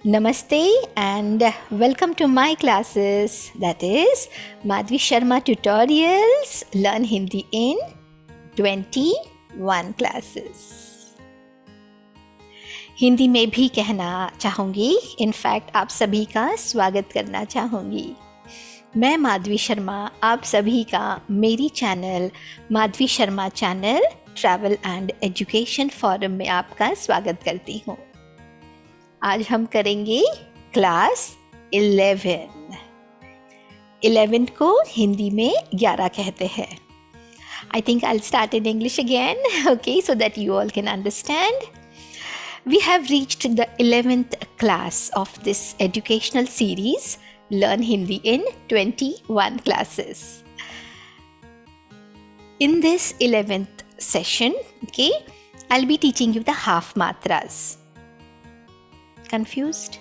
Namaste and welcome to my classes, that is Madhvi Sharma Tutorials Learn Hindi in 21 classes. Hindi में भी कहना चाहूँगी, in fact आप सभी का स्वागत करना चाहूँगी। मैं माधवी शर्मा आप सभी का मेरी channel Madhavi Sharma channel travel and education forum में आपका स्वागत करती हूँ। आज हम करेंगे क्लास 11 को हिंदी में 11 कहते हैं। I think I'll start in English again, okay, so that you all can understand. We have reached the 11th class of this educational series, Learn Hindi in 21 classes. In this 11th session, okay, I'll be teaching you the half matras. Confused?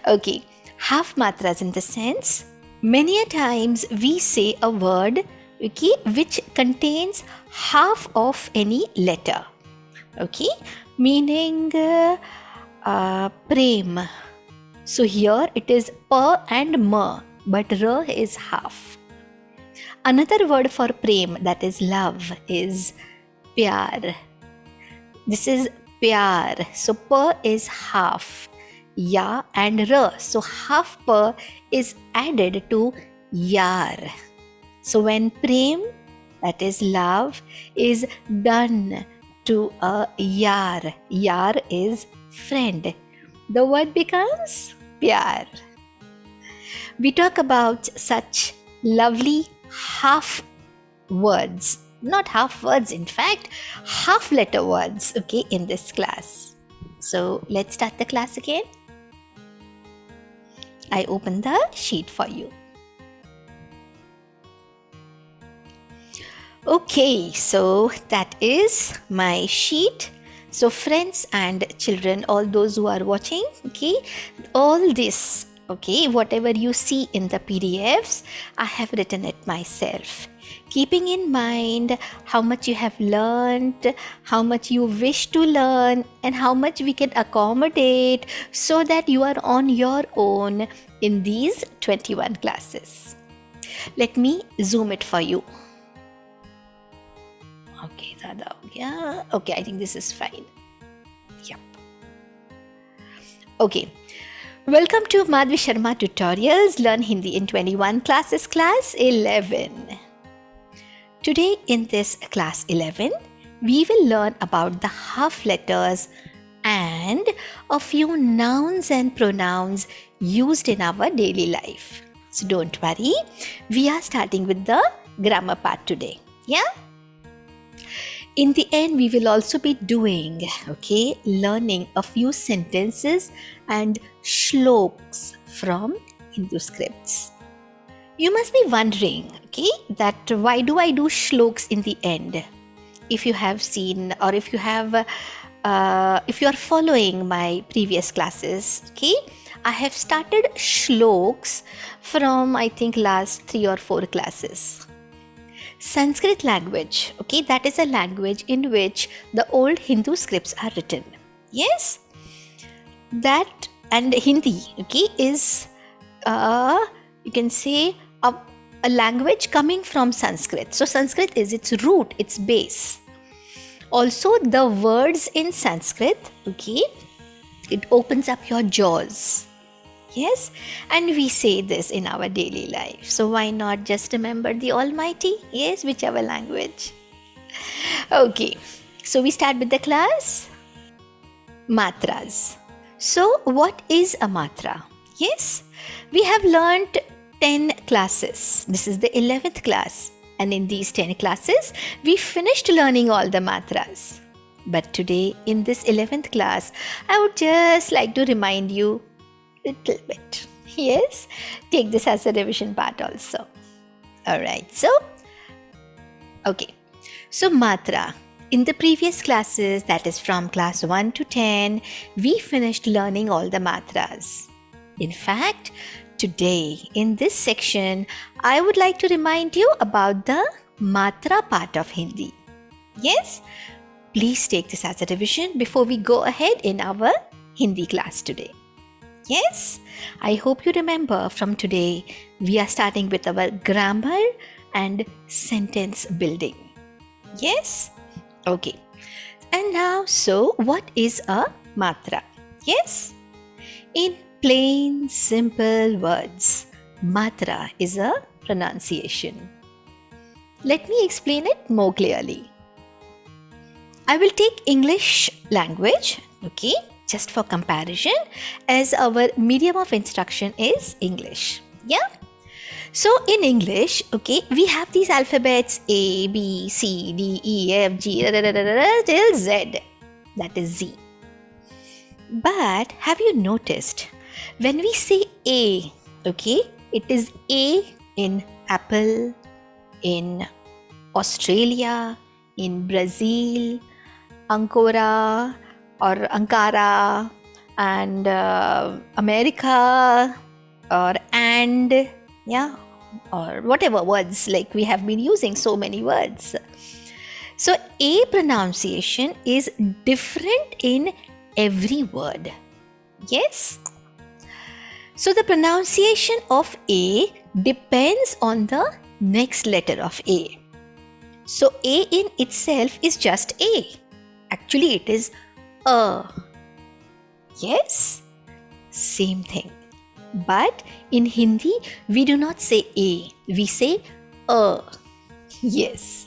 Okay, half matras in the sense, many a times we say a word, okay, which contains half of any letter, okay, meaning prem. So here it is pa and ma, but ra is half. Another word for prem, that is love, is pyar. This is pyar. So pa is half, ya and ra. So half pa is added to yar. So when prem, that is love, is done to a yar, yar is friend, the word becomes pyar. We talk about such lovely half words, not half words, in fact, half letter words, okay, in this class. So let's start the class again. I open the sheet for you. Okay, so that is my sheet. So friends and children, all those who are watching, okay, all this, okay, whatever you see in the PDFs, I have written it myself. Keeping in mind how much you have learned, how much you wish to learn, and how much we can accommodate so that you are on your own in these 21 classes. Let me zoom it for you. Okay, ज़्यादा हो गया. Okay, I think this is fine. Yep. Okay. Welcome to Madhvi Sharma Tutorials Learn Hindi in 21 classes, class 11. Today in this class 11, we will learn about the half letters and a few nouns and pronouns used in our daily life. So don't worry, we are starting with the grammar part today. Yeah? In the end, we will also be doing, okay, learning a few sentences and shloks from Hindu scripts. You must be wondering, okay, that why do I do shloks in the end? If you have seen or if you have, if you are following my previous classes, okay, I have started shloks from I think last 3 or 4 classes. Sanskrit language, okay, that is a language in which the old Hindu scripts are written. Yes, that and Hindi, okay, is you can say a language coming from Sanskrit. So Sanskrit is its root, its base. Also, the words in Sanskrit, okay, it opens up your jaws. Yes, and we say this in our daily life. So why not just remember the Almighty? Yes, whichever language. Okay, so we start with the class. Matras. So what is a matra? Yes, we have learnt 10 classes. This is the 11th class. And in these 10 classes, we finished learning all the matras. But today, in this 11th class, I would just like to remind you little bit. Yes, take this as a revision part also. Alright, so, okay. So, matra. In the previous classes, that is from class 1 to 10, we finished learning all the matras. In fact, today, in this section, I would like to remind you about the matra part of Hindi. Yes, please take this as a revision before we go ahead in our Hindi class today. Yes, I hope you remember from today we are starting with our grammar and sentence building. Yes? Okay. And now, so what is a matra? Yes? In plain, simple words, matra is a pronunciation. Let me explain it more clearly. I will take English language, okay, just for comparison, as our medium of instruction is English. Yeah? So in English, okay, we have these alphabets A, B, C, D, E, F, G, till Z. That is Z. But have you noticed when we say A, okay, it is A in apple, in Australia, in Brazil, Ankara or Ankara, and America, or and, yeah, or whatever words, like we have been using so many words. So A pronunciation is different in every word. Yes? So the pronunciation of A depends on the next letter of A. So A in itself is just A. Actually, it is A. Yes? Same thing. But in Hindi, we do not say A. We say A. Yes.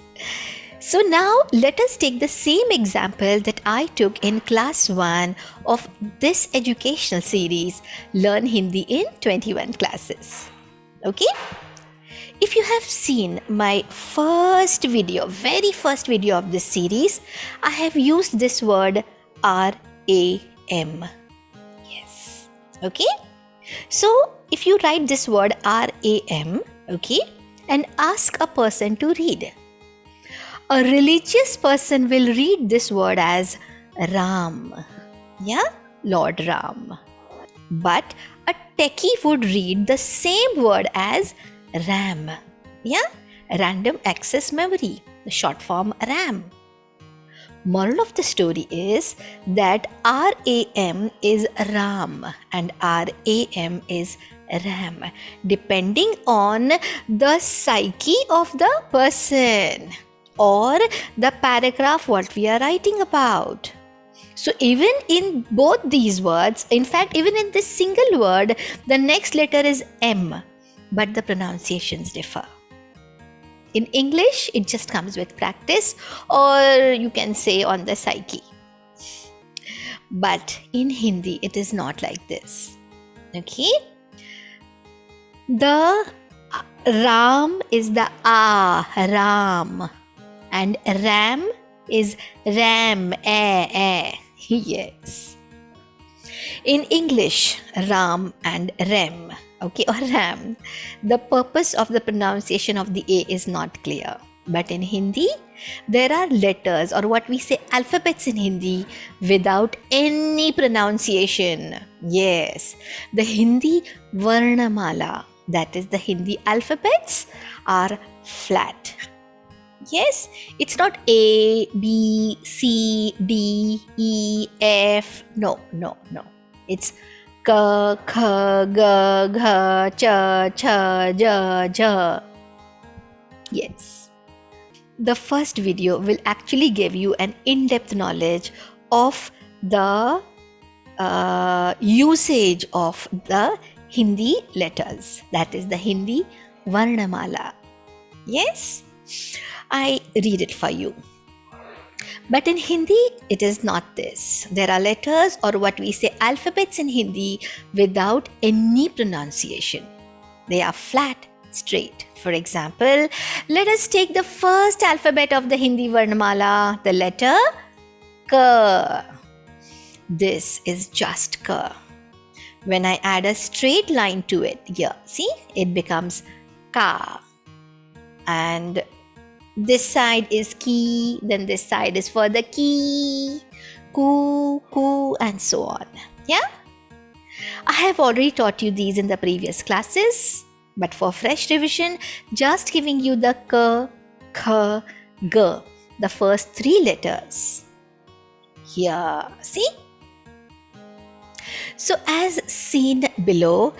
So now let us take the same example that I took in class 1 of this educational series, Learn Hindi in 21 classes. Okay? If you have seen my very first video of this series, I have used this word RAM. Yes. Okay? So if you write this word RAM, okay, and ask a person to read, a religious person will read this word as Ram. Yeah? Lord Ram. But a techie would read the same word as RAM. Yeah? Random access memory, the short form RAM. Moral of the story is that RAM is Ram and RAM is Ram, depending on the psyche of the person or the paragraph what we are writing about. So even in both these words, in fact even in this single word, the next letter is M, but the pronunciations differ. In English, it just comes with practice, or you can say on the psyche. But in Hindi, it is not like this. Okay? The Ram is the Ram, and Ram is Ram, Yes. In English, Ram and Rem, okay, or Ram, the purpose of the pronunciation of the A is not clear. But in Hindi, there are letters, or what we say alphabets in Hindi, without any pronunciation. Yes, the Hindi Varnamala, that is the Hindi alphabets, are flat. Yes, it's not A, B, C, D, E, F. No. It's K, K, G, Gh, Ch, Ch, J, J. Yes. The first video will actually give you an in-depth knowledge of the usage of the Hindi letters. That is the Hindi Varnamala. Yes? I read it for you. But in Hindi, it is not this. There are letters, or what we say alphabets in Hindi, without any pronunciation. They are flat, straight. For example, let us take the first alphabet of the Hindi Varnamala, the letter K. This is just K. When I add a straight line to it here, see, it becomes Ka. And this side is ki, then this side is for the ki, ku, and so on. Yeah? I have already taught you these in the previous classes, but for fresh revision, just giving you the k, kh, g, the first three letters. Here, see? So as seen below,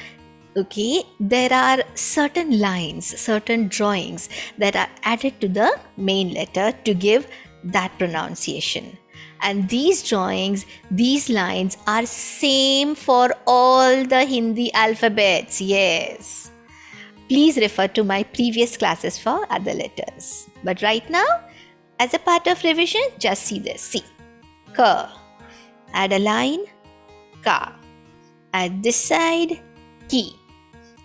okay, there are certain lines, certain drawings that are added to the main letter to give that pronunciation. And these drawings, these lines are same for all the Hindi alphabets. Yes. Please refer to my previous classes for other letters. But right now, as a part of revision, just see this. See. Ka. Add a line. Ka. At this side, ki.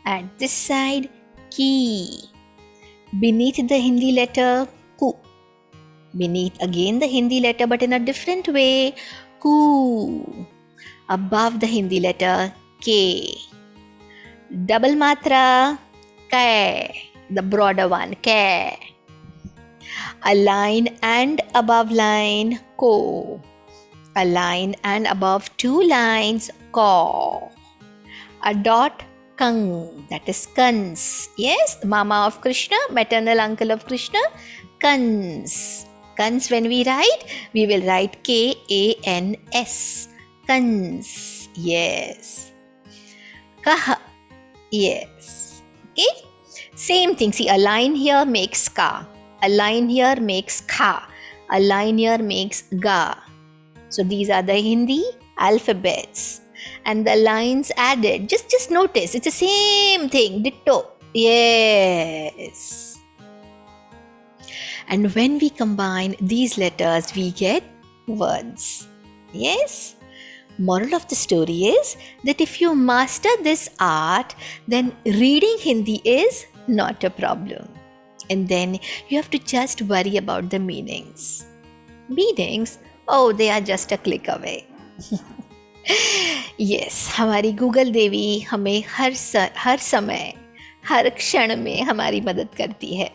At this side, ki. Beneath the Hindi letter, ku. Beneath again the Hindi letter but in a different way, ku. Above the Hindi letter, ke. Double matra, kai. The broader one, kai. A line and above line, ko. A line and above two lines, ko. A dot, kang. That is Kans. Yes, mama of Krishna, maternal uncle of Krishna, Kans. Kans, when we write, we will write K-A-N-S. Kans. Yes. Kah. Yes. Okay. Same thing. See, a line here makes ka. A line here makes kha. A line here makes ga. So these are the Hindi alphabets. And the lines added, just notice, it's the same thing, ditto. Yes. And when we combine these letters, we get words. Yes. Moral of the story is that if you master this art, then reading Hindi is not a problem. And then you have to just worry about the meanings. Meanings? Oh, they are just a click away. Yes, हमारी Google देवी हमें हर समय हर क्षण में हमारी मदद करती है.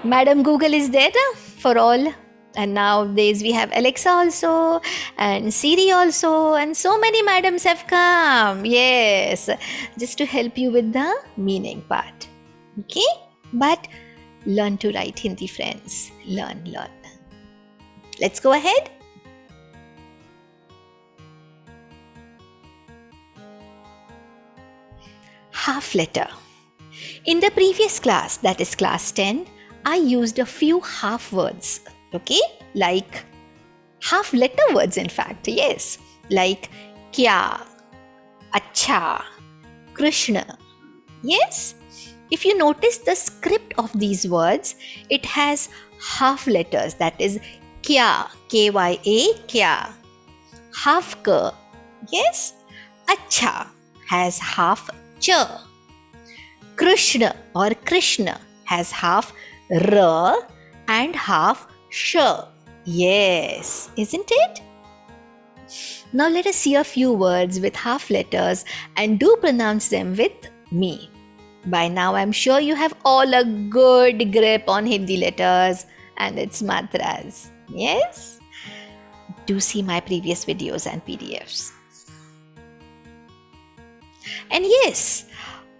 Madam Google is there for all, and nowadays we have Alexa also and Siri also, and so many madams have come. Yes, just to help you with the meaning part. Okay, but learn to write Hindi, friends. Learn. Let's go ahead. Half letter. In the previous class, that is class 10, I used a few half words, okay? Like half letter words, in fact, yes. Like kya, acha, Krishna. Yes? If you notice the script of these words, it has half letters, that is kya, K-Y-A, kya. Half ka, yes? Acha has half cha. Krishna or Krishna has half ra and half sha. Yes, isn't it? Now let us see a few words with half letters and do pronounce them with me. By now I'm sure you have all a good grip on Hindi letters and its matras. Yes? Do see my previous videos and PDFs. And yes,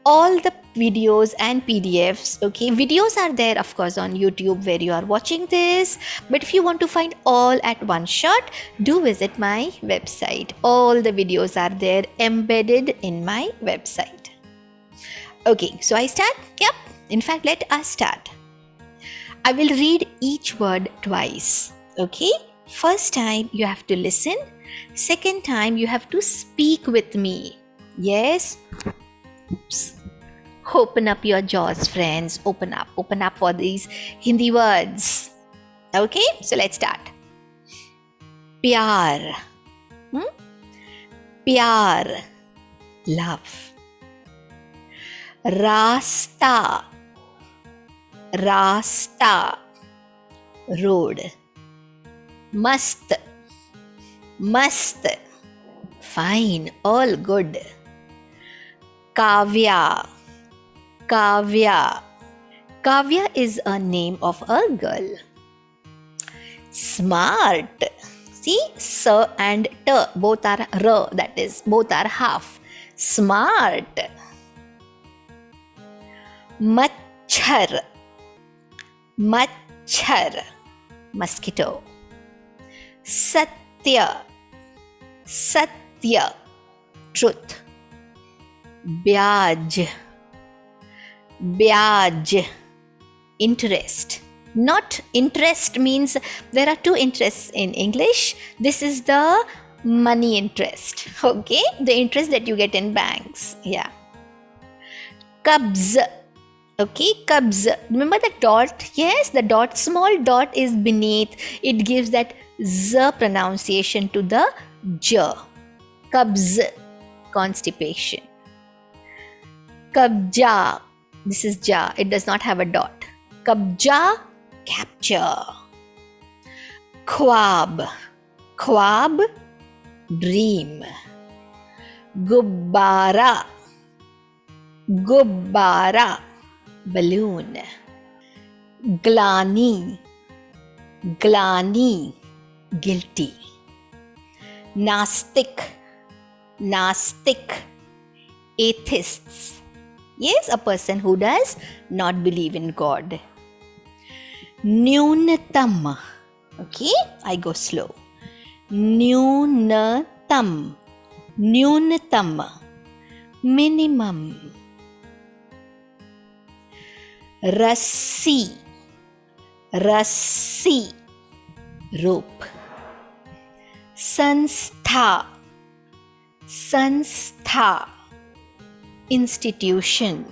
all the videos and PDFs, okay, videos are there of course on YouTube where you are watching this, but if you want to find all at one shot, do visit my website. All the videos are there embedded in my website. Okay, so I start? Yep, in fact, let us start. I will read each word twice, okay? First time you have to listen, second time you have to speak with me. Yes? Oops. Open up your jaws, friends. Open up for these Hindi words. Okay, so let's start. Pyar. Pyar. Love. Rasta. Rasta. Road. Mast. Mast. Fine, all good. Kavya. Kavya. Kavya is a name of a girl. Smart. See, sa and ta, both are ra, that is, both are half. Smart. Machhar. Machhar. Mosquito. Satya. Satya. Satya, truth. Byaj, byaj, interest. Not interest means there are two interests in English. This is the money interest, okay? The interest that you get in banks, yeah. Kabz, okay, kabz. Remember the dot? Yes, the dot, small dot is beneath. It gives that z pronunciation to the j. Kabz, constipation. Kabja, this is ja, it does not have a dot. Kabja, capture. Khwab, khwab, dream. Gubbara, gubbara, balloon. Glani, glani, guilty. Nastik, nastik, atheists. Yes, a person who does not believe in God. Nyunatam. Okay, I go slow. Nyunatam. Nyunatam. Minimum. Rassi. Rassi. Rope. Sanstha. Sanstha. Institution.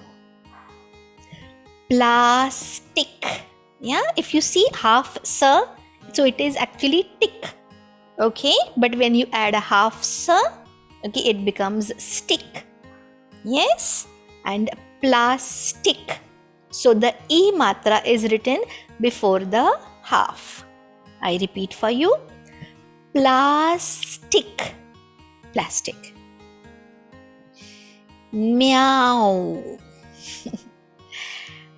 Plastic. Yeah, if you see half sa, so it is actually tick. Okay, but when you add a half sa, okay, it becomes stick. Yes, and plastic. So the e matra is written before the half. I repeat for you. Plastic. Plastic. Meow.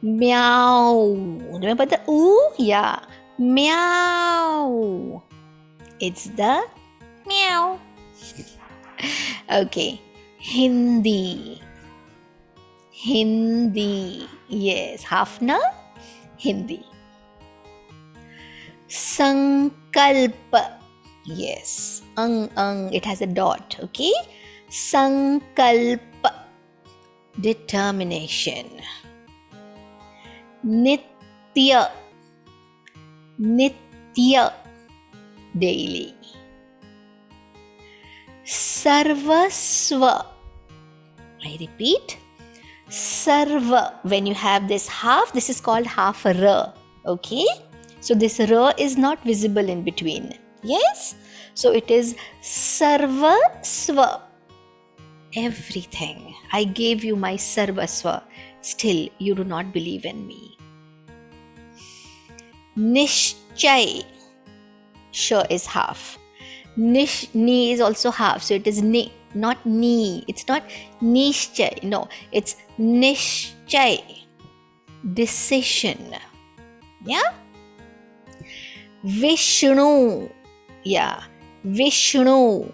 Meow. Remember the oo? Yeah. Meow. It's the meow. Okay. Hindi. Hindi. Yes. Half na Hindi. Sankalp. Yes. Ang. It has a dot. Okay. Sankalp. Determination. Nitya. Nitya. Daily. Sarvasva. I repeat. Sarva. When you have this half, this is called half ra. Okay. So this ra is not visible in between. Yes. So it is sarvasva. Everything. I gave you my sarvasva. Still, you do not believe in me. Nishchay. Sh is half. Ni is also half. So it is ni, not ni. It's not nishchay. No, it's nishchay. Decision. Yeah? Vishnu. Yeah. Vishnu.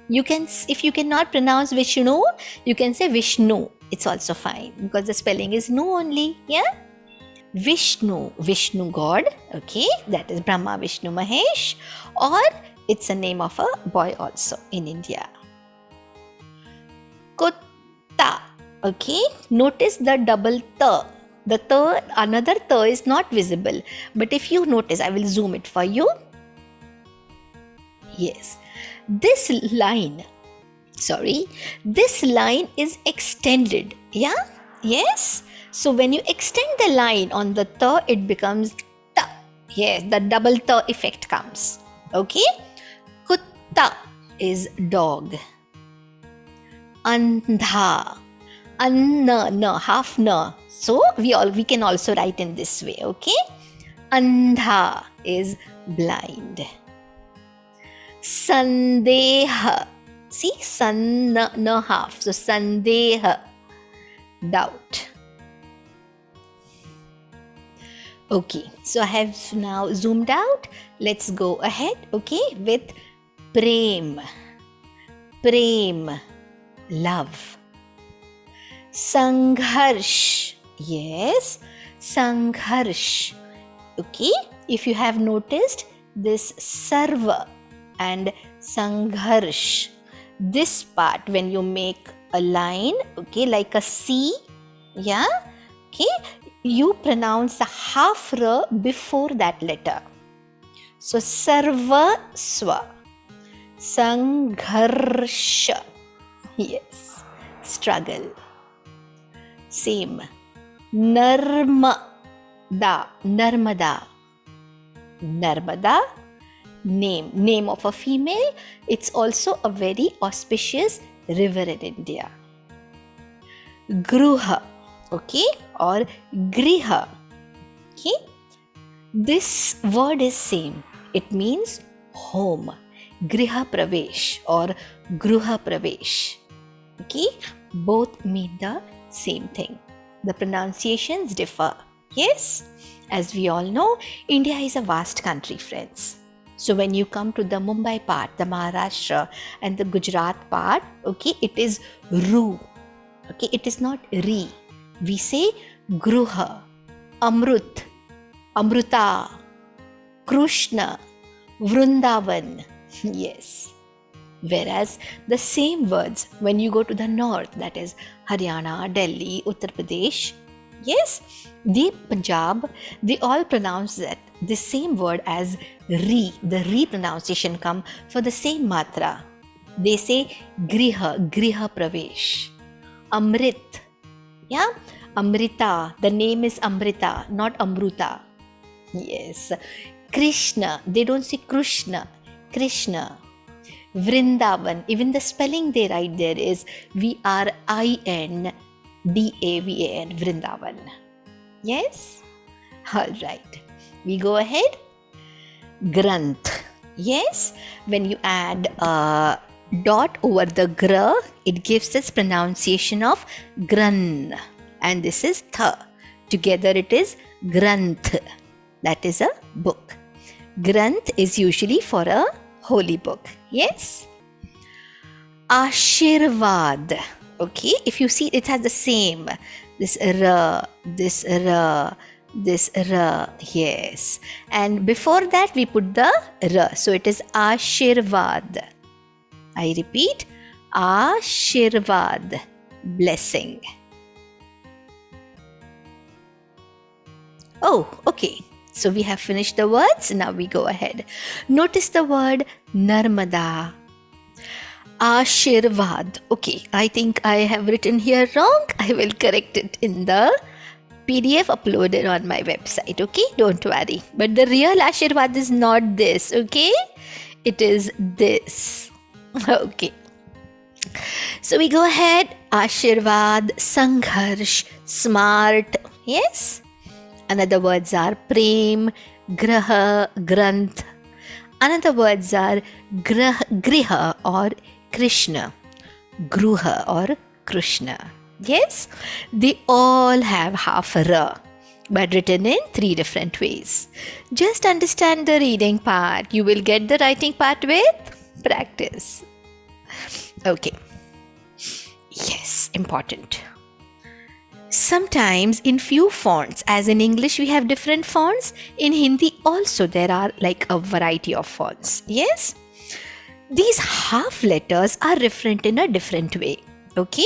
You can, if you cannot pronounce Vishnu, you can say Vishnu. It's also fine because the spelling is nu only. Yeah. Vishnu, Vishnu God. Okay, that is Brahma, Vishnu, Mahesh, or it's a name of a boy also in India. Kutta. Okay, notice the double ta. The ta, another ta is not visible, but if you notice, I will zoom it for you. Yes. This line is extended. Yeah? Yes? So when you extend the line on the ta, it becomes ta. Yes, the double ta effect comes. Okay? Kutta is dog. Andha. Anna, na, half na. So we can also write in this way. Okay? Andha is blind. Sandeha. See, san na half. So sandeha, doubt. Okay, so I have now zoomed out. Let's go ahead, okay, with prem. Prem, love. Sangharsh. Yes, sangharsh. Okay, if you have noticed this sarva and Sangharsh. This part, when you make a line, okay, like a C, yeah, okay, you pronounce the half R before that letter. So Sarva Swa. Sangharsha. Yes. Struggle. Same. Narmada. Narmada. Narmada. Name of a female. It's also a very auspicious river in India. Gruha. Okay. Or Griha. Okay. This word is same. It means home. Griha Pravesh or Gruha Pravesh. Okay, both mean the same thing. The pronunciations differ. Yes, as we all know, India is a vast country, friends. So when you come to the Mumbai part, the Maharashtra and the Gujarat part, okay, it is Ru. Okay, it is not Ri. We say Gruha, Amrut, Amruta, Krishna, Vrindavan. Yes. Whereas the same words, when you go to the north, that is Haryana, Delhi, Uttar Pradesh, yes, the Punjab, they all pronounce that the same word as Ri. The Ri pronunciation come for the same matra. They say Griha, Griha Pravesh. Amrit, yeah, Amrita. The name is Amrita, not Amruta. Yes. Krishna, they don't say Krishna, Krishna. Vrindavan, even the spelling they write there is Vrindavan, Vrindavan. Yes? Alright. We go ahead. Granth. Yes? When you add a dot over the gra, it gives us pronunciation of gran. And this is tha. Together it is Granth. That is a book. Granth is usually for a holy book. Yes? Ashirvad. Okay, if you see, it has the same. This ra, this ra, this ra. Yes. And before that, we put the ra. So it is Ashirvad. I repeat, Ashirvad. Blessing. Oh, okay. So we have finished the words. Now we go ahead. Notice the word Narmada. Ashirvad. Okay, I think I have written here wrong. I will correct it in the PDF uploaded on my website. Okay, don't worry. But the real Ashirvad is not this. Okay, it is this. Okay. So we go ahead. Ashirvad, Sangharsh, Smart. Yes. Another words are Prem, Graha, Granth. Another words are Griha or Krishna. Gruha or Krishna. Yes, they all have half a ra, but written in 3 different ways. Just understand the reading part. You will get the writing part with practice. Okay. Yes, important. Sometimes in few fonts, as in English we have different fonts, in Hindi also there are like a variety of fonts. Yes? These half letters are different in a different way. Okay?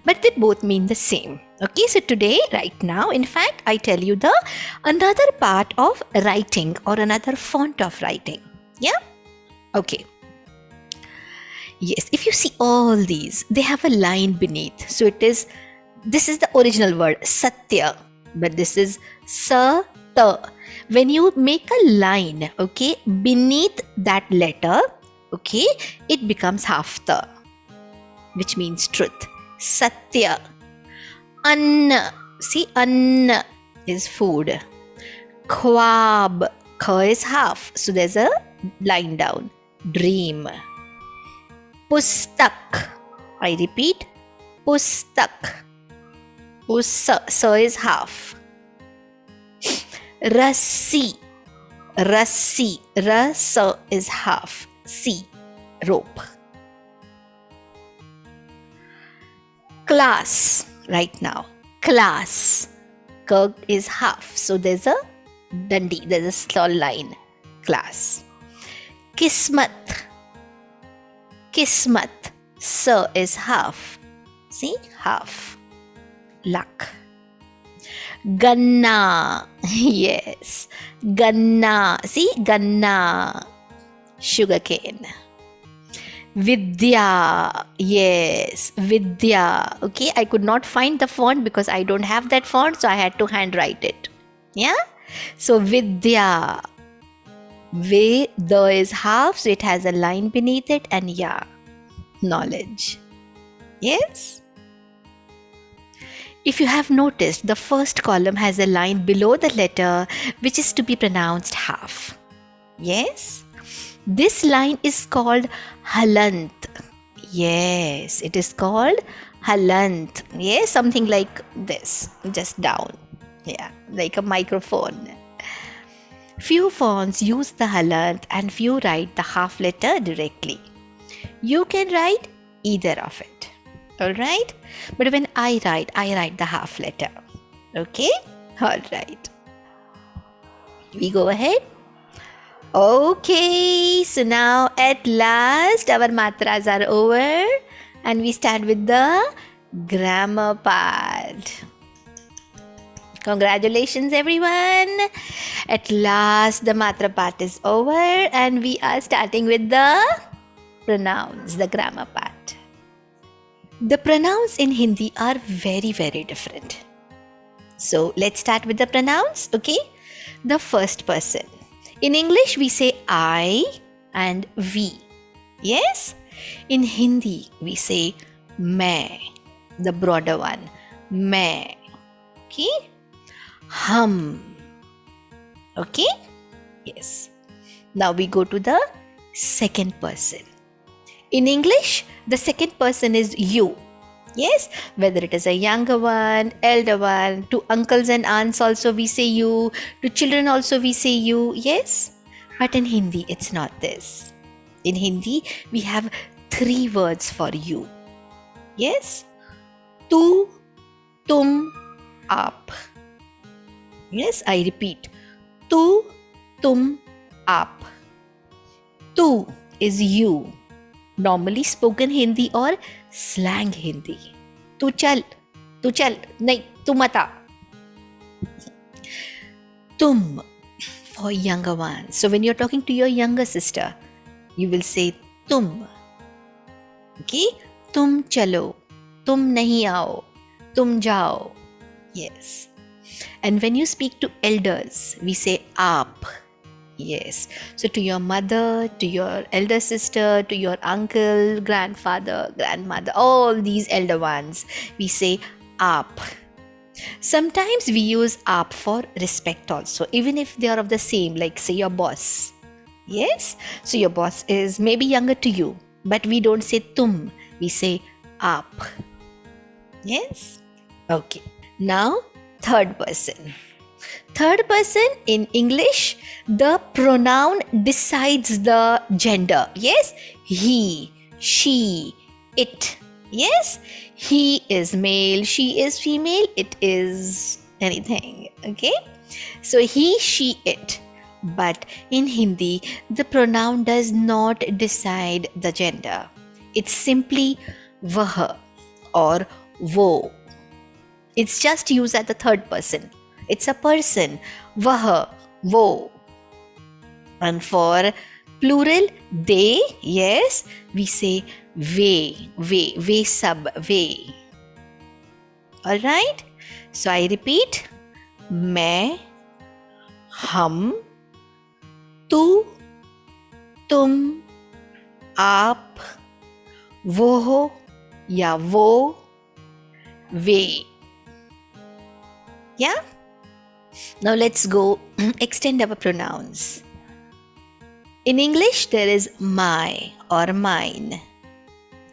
But they both mean the same. Okay, so today, right now, in fact, I tell you the another part of writing or another font of writing. Yeah? Okay. Yes, if you see all these, they have a line beneath. So this is the original word, Satya, but this is Sa-ta. When you make a line, okay, beneath that letter, okay, it becomes half ta, which means truth. Satya. Anna. See, Anna is food. Khwab. Kha is half. So there's a line down. Dream. Pustak. I repeat. Pustak. Sa is half. Rassi. Rassi. Rasa is half. Si. Rope. Class. Right now. Class. K is half. So there's a dandi. There's a small line. Class. Kismat. Kismat. Sa is half. See? Half. Luck. Ganna. Yes. Ganna. See? Ganna. Sugarcane. Vidya. Yes. Vidya. Okay. I could not find the font because I don't have that font, so I had to handwrite it. Yeah. So Vidya. The is half, so it has a line beneath it, and ya, knowledge. Yes. If you have noticed, the first column has a line below the letter which is to be pronounced half. Yes. This line is called halant. Yes, it is called halant. Yes, something like this, just down. Yeah, like a microphone. Few fonts use the halant and few write the half letter directly. You can write either of it. Alright? But when I write the half letter. Okay? Alright. We go ahead. Okay, so now at last our matras are over and we start with the grammar part. Congratulations everyone. At last the matra part is over and we are starting with the pronouns, the grammar part. The pronouns in Hindi are very, very different. So let's start with the pronouns, okay? The first person. In English, we say I and we. Yes? In Hindi, we say main, the broader one. Main. Okay? Hum. Okay? Yes. Now we go to the second person. In English, the second person is you. Yes, whether it is a younger one, elder one, to uncles and aunts also we say you, to children also we say you, yes. But in Hindi, it's not this. In Hindi, we have 3 words for you. Yes, tu, tum, aap. Yes, I repeat, tu, tum, aap. Tu is you. Normally spoken Hindi or slang Hindi. Tu chal, nahi, tu mata. Tum for younger ones. So when you're talking to your younger sister, you will say tum. Okay? Tum chalo, tum nahi aao, tum jao. Yes. And when you speak to elders, we say aap. Yes. So to your mother, to your elder sister, to your uncle, grandfather, grandmother, all these elder ones, we say aap. Sometimes we use aap for respect also, even if they are of the same, like say your boss. Yes. So your boss is maybe younger to you, but we don't say tum, we say aap. Yes. Okay. Now, third person. Third person in English, the pronoun decides the gender. Yes, he, she, it. Yes, he is male, she is female, it is anything. Okay, so he, she, it. But in Hindi, the pronoun does not decide the gender. It's simply vah or wo. It's just used at the third person. It's a person, vah, wo. And for plural, they, yes, we say ve sab, ve. Alright? So I repeat, main, hum, tu, tum, aap, wo ya wo, ve. Yeah? Now let's go extend our pronouns. In English, there is my or mine.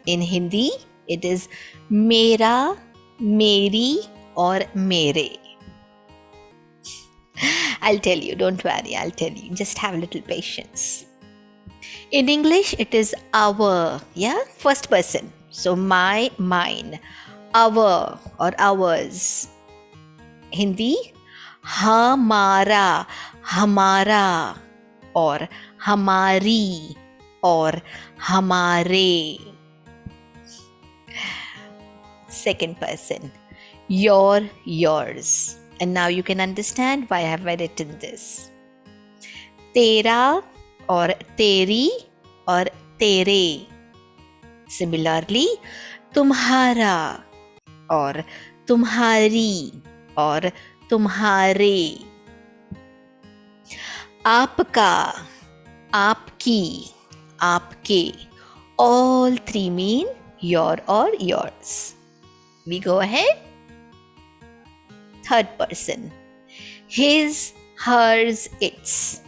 In Hindi, it is mera, meri or mere. I'll tell you, don't worry, I'll tell you. Just have a little patience. In English, it is our, yeah, first person. So my, mine, our or ours. Hindi, hamara, hamara or hamari. or hamare. Second person, your, yours. And now you can understand why I have written this. Tera or teri or tere. Similarly, tumhara or tumhari or tumhare. Aapka, aapki, aapke. All three mean your or yours. We go ahead. Third person, his, hers, its.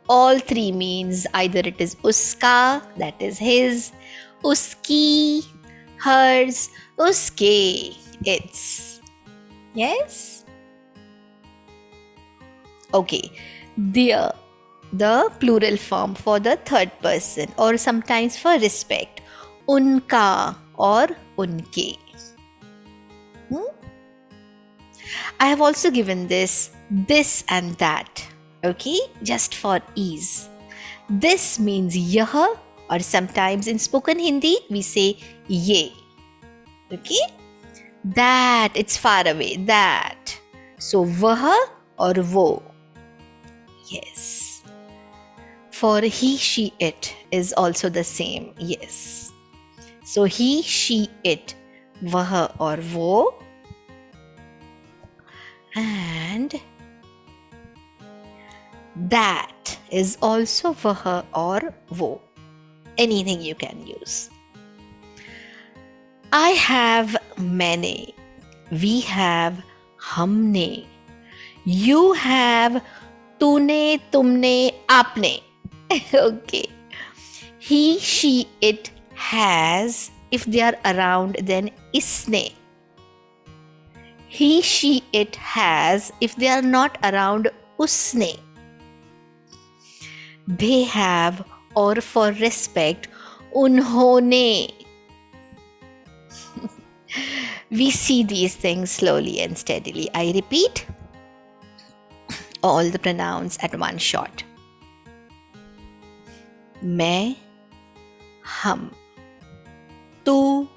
All three means either it is uska, that is his, uski, hers, uske, its. Yes? Okay. The plural form for the third person, or sometimes for respect, unka or unke. I have also given this and that, okay, just for ease. This means yah, or sometimes in spoken Hindi we say ye. Okay? That, it's far away, that. So vah or wo. Yes. For he, she, it is also the same. Yes. So he, she, it, vah or wo. And that is also vah or wo. Anything you can use. I have maine. We have हमने. You have तूने, तुमने, आपने. Okay. He, she, it has. If they are around, then इसने. He, she, it has. If they are not around, उसने. They have, or for respect, उन्होंने. We see these things slowly and steadily. I repeat all the pronouns at one shot. मैं, हम, तू,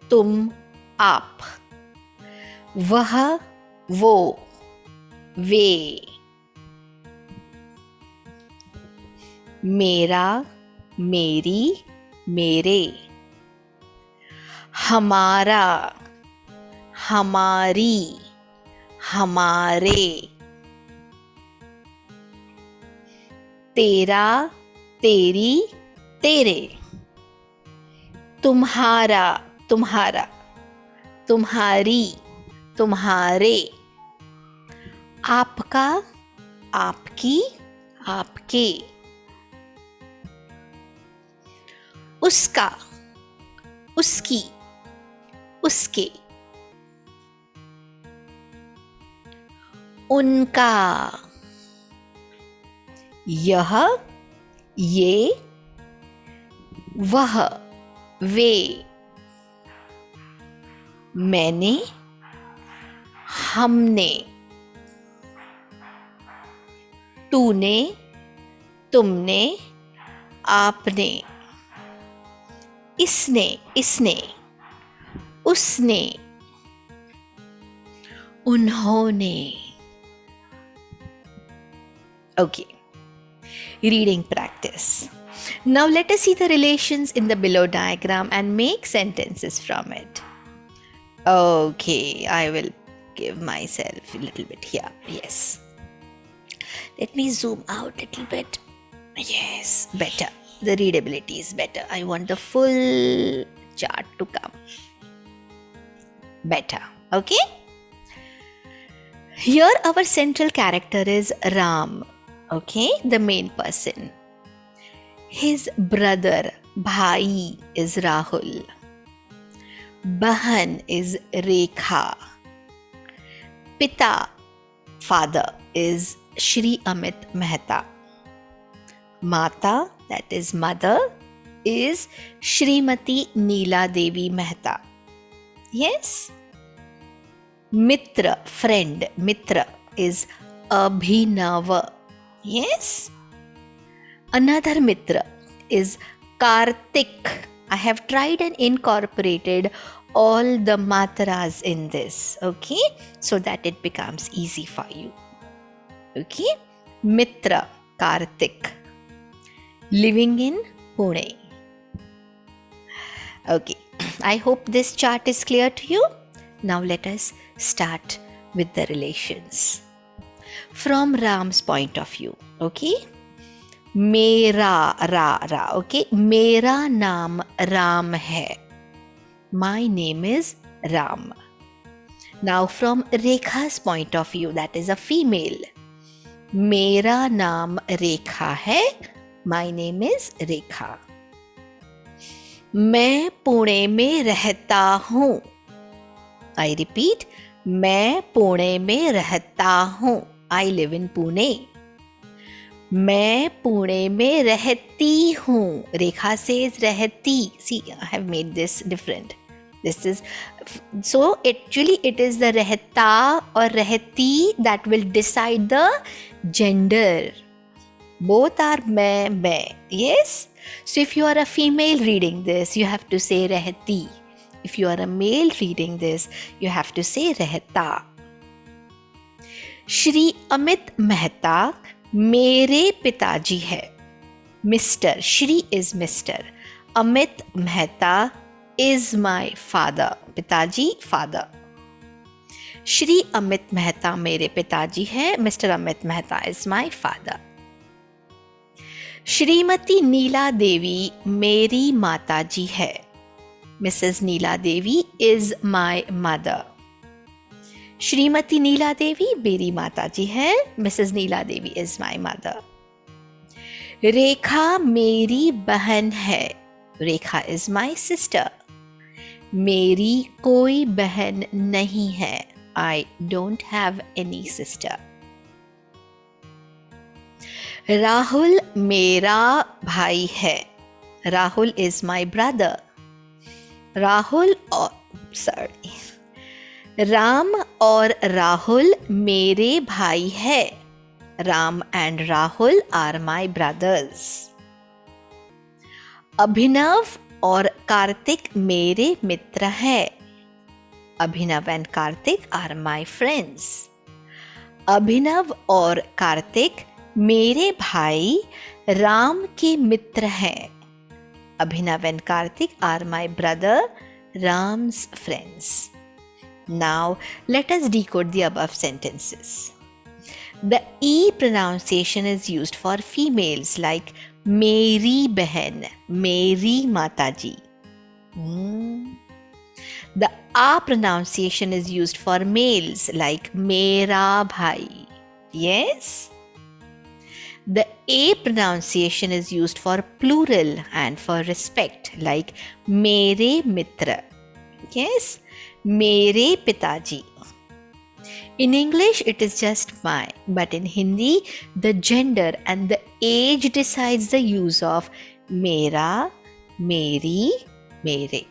तुम, आप. वह, वो, वे. मेरा, मेरी, मेरे. हमारा, हमारी, हमारे. तेरा, तेरी, तेरे. तुम्हारा, तुम्हारा. तुम्हारी, तुम्हारे. आपका, आपकी, आपके. उसका, उसकी, उसके. उनका. यह, ये, वह, वे. मैंने, हमने. तूने, तुमने, आपने. इसने, इसने. उसने. उन्होंने. Okay. Reading practice. Now let us see the relations in the below diagram and make sentences from it. Okay, I will give myself a little bit here. Yes. Let me zoom out a little bit. Yes, better. The readability is better. I want the full chart to come. Better. Okay? Here our central character is Ram. Okay, the main person. His brother, Bhai, is Rahul. Bahan is Rekha. Pita, father, is Shri Amit Mehta. Mata, that is mother, is Shrimati Neela Devi Mehta. Yes? Mitra, friend, Mitra, is Abhinava. Yes? Another Mitra is Kartik. I have tried and incorporated all the matras in this, okay, so that it becomes easy for you. Okay, Mitra, Kartik, living in Pune. Okay, I hope this chart is clear to you. Now let us start with the relations from Ram's point of view. Okay, Mera ra, okay, Mera naam Ram hai. My name is Ram. Now from Rekha's point of view, that is a female. Mera naam Rekha hai. My name is Rekha. मैं पुणे में रहता हूँ. I repeat, मैं पुणे में रहता हूँ. I live in Pune. मैं पुणे में रहती हूँ. Rekha says रहती. See, I have made this different. This is, so actually it is the रहता or रहती that will decide the gender. Both are मैं. Yes? So if you are a female reading this, you have to say रहती. If you are a male reading this, you have to say रहता. श्री अमित मेहता मेरे पिताजी है. Mr. Shri is Mr. Amit Mehta is my father. पिताजी, father. Shri Amit Mehta मेरे पिताजी है. Mr. Amit Mehta is my father. Shrimati नीला देवी मेरी माताजी है. Mrs. Neela Devi is my mother. Shrimati नीला देवी मेरी माताजी है. Mrs. Neela Devi is my mother. रेखा मेरी बहन है. रेखा is my sister. मेरी कोई बहन नहीं है. I don't have any sister. Rahul मेरा भाई है. Rahul is my brother. Rahul और राम और राहुल मेरे भाई है. Ram and Rahul are my brothers. अभिनव और कार्तिक मेरे मित्र हैं. अभिनव and Kartik are my friends. अभिनव और कार्तिक मेरे भाई राम के मित्र हैं. Abhinav and Karthik are my brother Ram's friends. Now let us decode the above sentences. The E pronunciation is used for females like Meri Behan, Meri Mataji. The A pronunciation is used for males like Mera Bhai. Yes? The A pronunciation is used for plural and for respect like Mere Mitra. Yes? Mere Pitaji. In English it is just my, but in Hindi the gender and the age decides the use of Mera, Meri, Mere.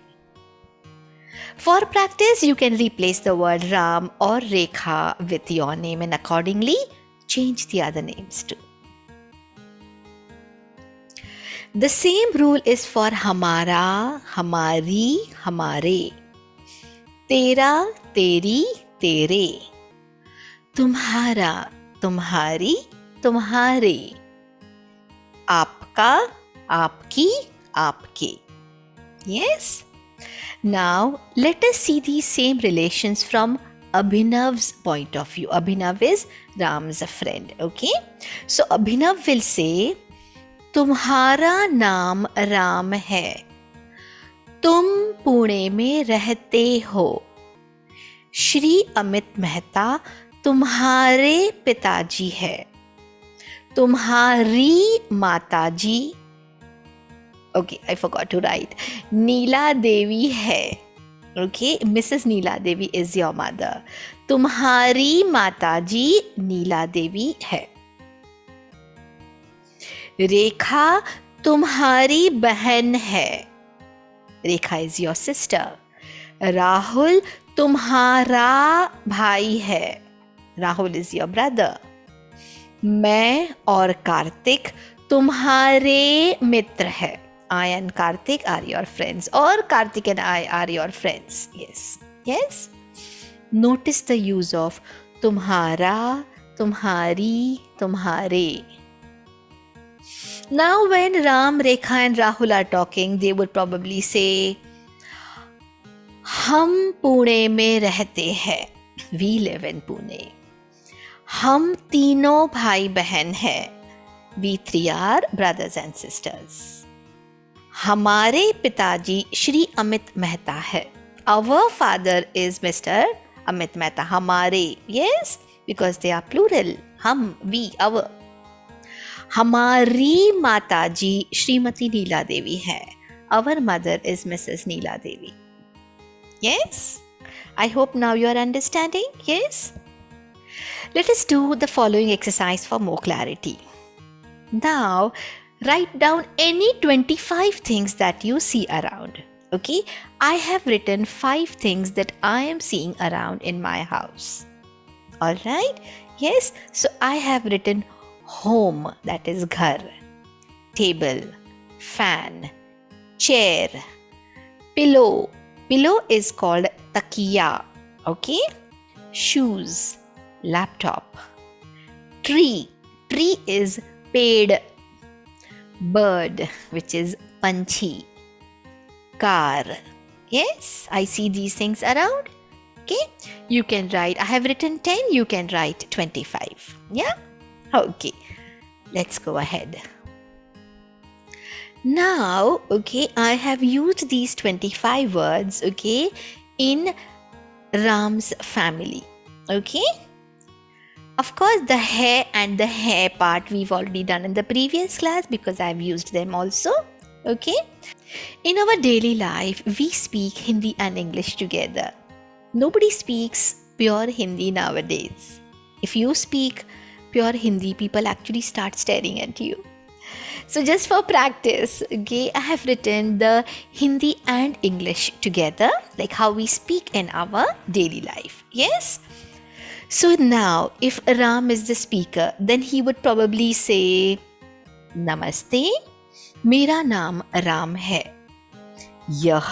For practice you can replace the word Ram or Rekha with your name and accordingly change the other names too. The same rule is for Hamara, Hamari, Hamare. Tera, Teri, Tere. Tumhara, Tumhari, Tumhare. Aapka, Aapki, Aapke. Yes? Now let us see these same relations from Abhinav's point of view. Abhinav is Ram's friend. Okay? So Abhinav will say, तुम्हारा नाम राम है. तुम पुणे में रहते हो. श्री अमित मेहता तुम्हारे पिताजी है. तुम्हारी माताजी, okay, I forgot to write, नीला देवी है. Okay, Mrs. Neela Devi is your mother. तुम्हारी माताजी नीला देवी है. रेखा तुम्हारी बहन है. रेखा is your sister. राहुल तुम्हारा भाई है. Rahul is your brother. मैं और कार्तिक तुम्हारे मित्र है. I and Karthik are your friends, or Karthik and I are your friends. Yes. Yes. Notice the use of tumhara, tumhari, tumhare. Now, when Ram, Rekha, and Rahul are talking, they would probably say, हम पुणे में रहते हैं. We live in Pune. हम तीनों भाई बहन हैं. We three are brothers and sisters. हमारे पिताजी श्री अमित मेहता है. Our father is Mr. Amit Mehta. हमारे, yes, because they are plural. हम, we, our. हमारी माताजी श्रीमती नीला देवी है. Our mother is Mrs. Neela Devi. Yes? I hope now you are understanding. Yes? Let us do the following exercise for more clarity. Now, write down any 25 things that you see around. Okay? I have written 5 things that I am seeing around in my house. Alright? Yes? So, I have written home, that is ghar, table, fan, chair, pillow. Pillow is called takiya. Okay? Shoes, laptop, tree. Tree is ped. Bird, which is panchi. Car. Yes, I see these things around. Okay? You can write, I have written 10, you can write 25. Yeah? Okay. Let's go ahead. Now, okay, I have used these 25 words, okay, in Ram's family. Okay? Of course, the hai and the hai part we've already done in the previous class because I've used them also. Okay? In our daily life, we speak Hindi and English together. Nobody speaks pure Hindi nowadays. If you speak pure Hindi, people actually start staring at you. So just for practice, okay, I have written the Hindi and English together, like how we speak in our daily life. Yes? So now, if Ram is the speaker, then he would probably say, Namaste, मेरा नाम राम है. यह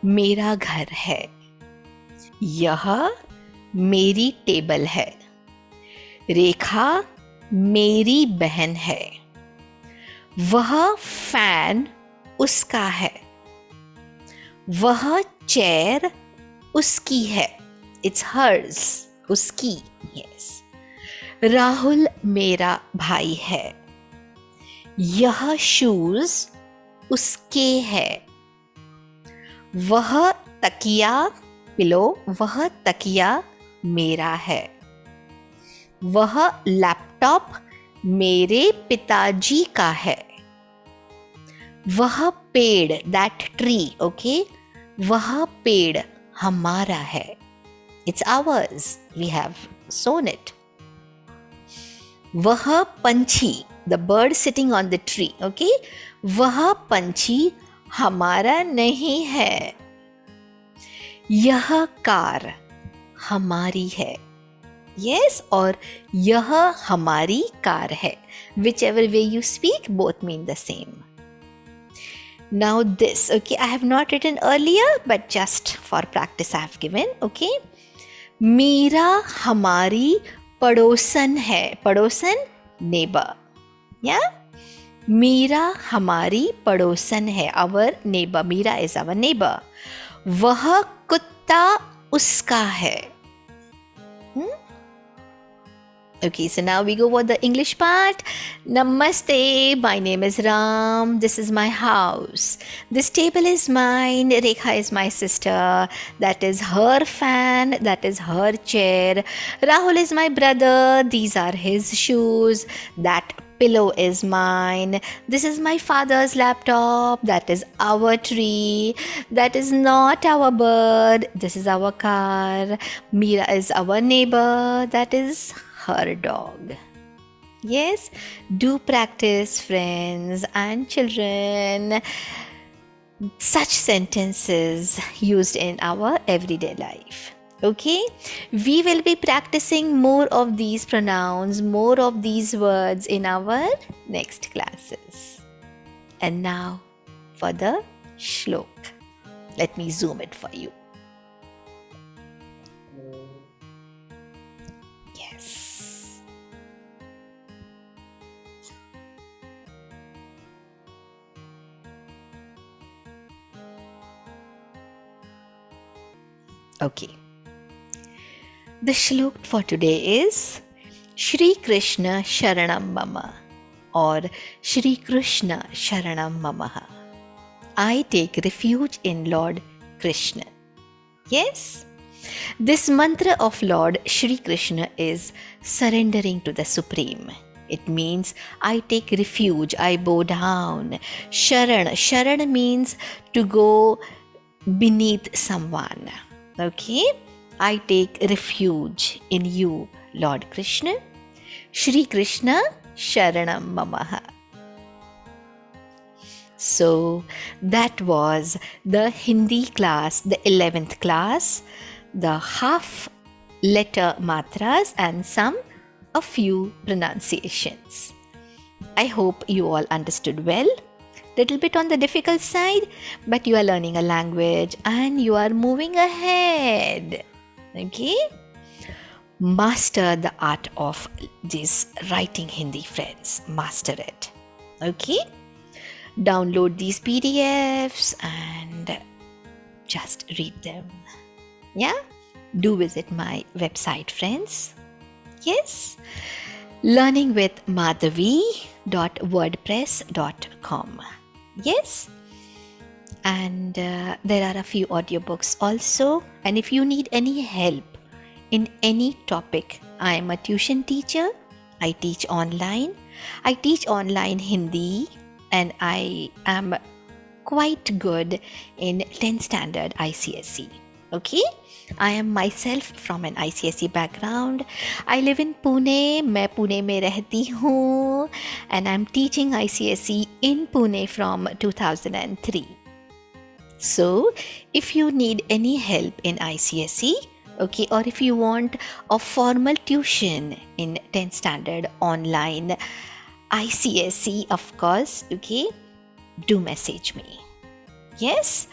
मेरा घर है. यह मेरी table है. रेखा मेरी बहन है. वह फैन उसका है. वह चेयर उसकी है. It's hers. उसकी. Yes. राहुल मेरा भाई है. यह शूज उसके है. वह तकिया, पिलो, वह तकिया मेरा है. वह लैपटॉप मेरे पिताजी का है. वह पेड़, दैट ट्री, ओके, वह पेड़ हमारा है. It's ours. We have sown it. वह पंछी, the bird sitting on the tree, okay, वह पंछी हमारा नहीं है. यह कार हमारी है. Yes, और यह हमारी कार है. Whichever way you speak, both mean the same. Now this, okay, I have not written earlier, but just for practice I have given, okay. Meera हमारी पड़ोसन है. पड़ोसन, neighbor. Yeah? मीरा हमारी पड़ोसन है. Our neighbor. Meera is our neighbor. वह कुत्ता उसका है. Okay, so now we go for the English part. Namaste, my name is Ram. This is my house. This table is mine. Rekha is my sister. That is her fan. That is her chair. Rahul is my brother. These are his shoes. That pillow is mine. This is my father's laptop. That is our tree. That is not our bird. This is our car. Meera is our neighbor. That is her dog. Yes, do practice, friends and children, such sentences used in our everyday life. Okay, we will be practicing more of these pronouns, more of these words in our next classes. And now for the shlok. Let me zoom it for you. Yes. Okay. The shlok for today is Shri Krishna Sharanam Mama or Shri Krishna Sharanam Mamaha. I take refuge in Lord Krishna. Yes, this mantra of Lord Shri Krishna is surrendering to the Supreme. It means I take refuge, I bow down. Sharan means to go beneath someone. Okay, I take refuge in you, Lord Krishna. Shri Krishna Sharanam Mamaha. So that was the Hindi class, the 11th class, the half letter matras and a few pronunciations. I hope you all understood well. Little bit on the difficult side, but you are learning a language and you are moving ahead. Okay? Master the art of this writing Hindi, friends. Master it. Okay? Download these PDFs and just read them. Yeah? Do visit my website, friends. Yes? learningwithmadhavi.wordpress.com. Yes? And there are a few audiobooks also. And if you need any help in any topic, I am a tuition teacher. I teach online. I teach online Hindi and I am quite good in 10th standard ICSE. Okay? I am myself from an ICSE background. I live in Pune. मैं पुणे में रहती हूँ and I'm teaching ICSE in Pune from 2003. So, if you need any help in ICSE, okay, or if you want a formal tuition in 10th standard online ICSE, of course, okay, do message me. Yes,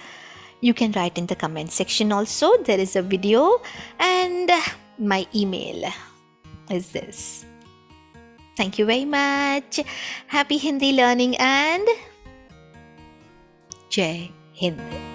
you can write in the comment section also. There is a video and my email is this. Thank you very much. Happy Hindi learning and Jai Hind.